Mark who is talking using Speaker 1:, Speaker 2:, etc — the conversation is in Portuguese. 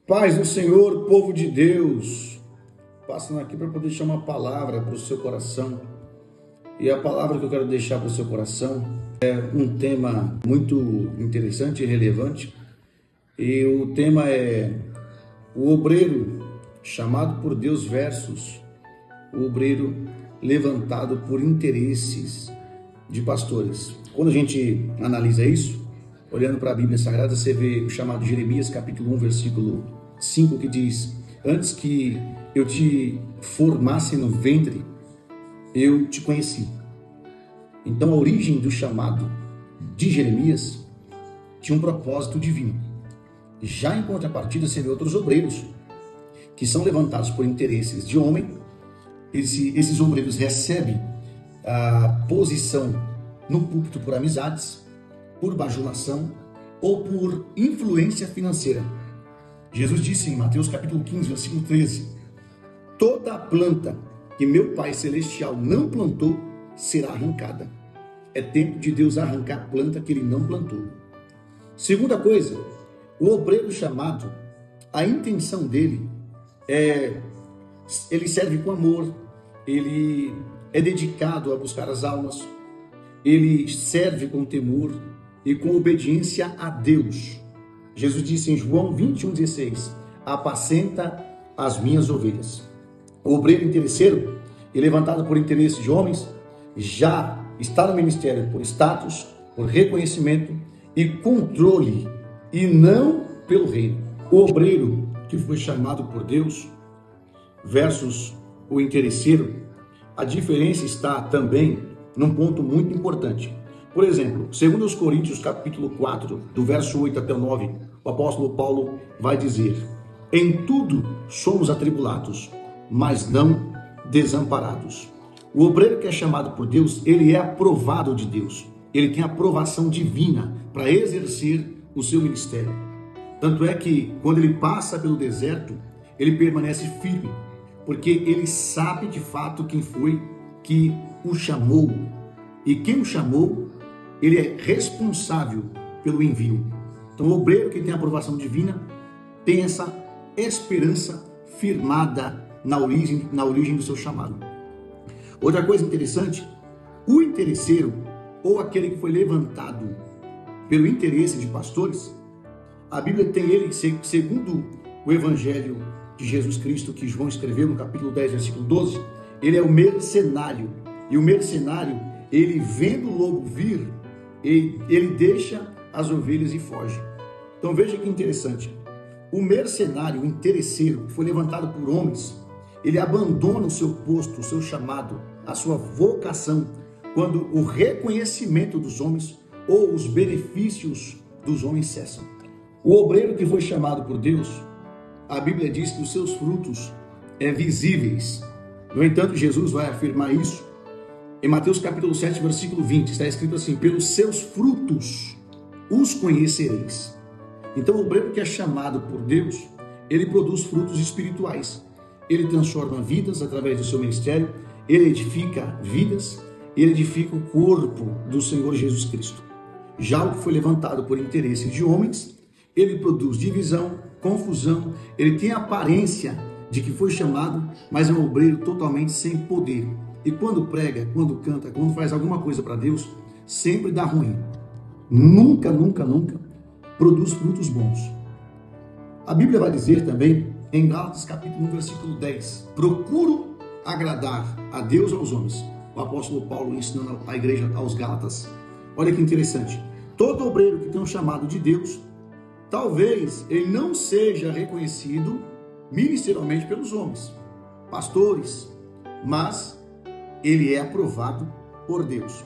Speaker 1: Paz do Senhor, povo de Deus, passando aqui para poder deixar uma palavra para o seu coração. E a palavra que eu quero deixar para o seu coração é um tema muito interessante e relevante. E o tema é o obreiro chamado por Deus versus o obreiro levantado por interesses de pastores. Quando a gente analisa isso, olhando para a Bíblia Sagrada, você vê o chamado Jeremias, capítulo 1, versículo 5, que diz: antes que eu te formasse no ventre, eu te conheci. Então a origem do chamado de Jeremias tinha um propósito divino. Já em contrapartida, você vê outros obreiros que são levantados por interesses de homem. Esses obreiros recebem a posição no púlpito por amizades, por bajulação ou por influência financeira. Jesus disse em Mateus capítulo 15, versículo 13: toda a planta que meu Pai Celestial não plantou será arrancada. É tempo de Deus arrancar a planta que ele não plantou. Segunda coisa, o obreiro chamado, a intenção dele ele serve com amor, ele é dedicado a buscar as almas, ele serve com temor e com obediência a Deus. Jesus disse em João 21,16: apacenta as minhas ovelhas. O obreiro interesseiro, e levantado por interesses de homens, já está no ministério por status, por reconhecimento e controle, e não pelo reino. O obreiro que foi chamado por Deus versus o interesseiro, a diferença está também num ponto muito importante. Por exemplo, segundo os Coríntios capítulo 4, do verso 8 até o 9, o apóstolo Paulo vai dizer: em tudo somos atribulados, mas não desamparados. O obreiro que é chamado por Deus, ele é aprovado de Deus. Ele tem aprovação divina para exercer o seu ministério. Tanto é que quando ele passa pelo deserto, ele permanece firme, porque ele sabe de fato quem foi que o chamou. E quem o chamou, ele é responsável pelo envio. Então, o obreiro que tem a aprovação divina tem essa esperança firmada na origem do seu chamado. Outra coisa interessante, o interesseiro, ou aquele que foi levantado pelo interesse de pastores, a Bíblia tem ele, segundo o Evangelho de Jesus Cristo, que João escreveu no capítulo 10, versículo 12, ele é o mercenário. E o mercenário, ele vendo o lobo vir, ele deixa as ovelhas e foge. Então veja que interessante. O mercenário, o interesseiro, que foi levantado por homens, ele abandona o seu posto, o seu chamado, a sua vocação, quando o reconhecimento dos homens ou os benefícios dos homens cessam. O obreiro que foi chamado por Deus, a Bíblia diz que os seus frutos visíveis. No entanto, Jesus vai afirmar isso em Mateus capítulo 7, versículo 20. Está escrito assim: pelos seus frutos os conhecereis. Então, o obreiro que é chamado por Deus, ele produz frutos espirituais. Ele transforma vidas através do seu ministério, ele edifica vidas, ele edifica o corpo do Senhor Jesus Cristo. Já o que foi levantado por interesses de homens, ele produz divisão, confusão, ele tem a aparência de que foi chamado, mas é um obreiro totalmente sem poder. E quando prega, quando canta, quando faz alguma coisa para Deus, sempre dá ruim. Nunca produz frutos bons. A Bíblia vai dizer também, em Gálatas capítulo 1, versículo 10, procuro agradar a Deus e aos homens. O apóstolo Paulo ensinando a igreja aos Gálatas. Olha que interessante. Todo obreiro que tem um chamado de Deus, talvez ele não seja reconhecido ministerialmente pelos homens, pastores, mas ele é aprovado por Deus.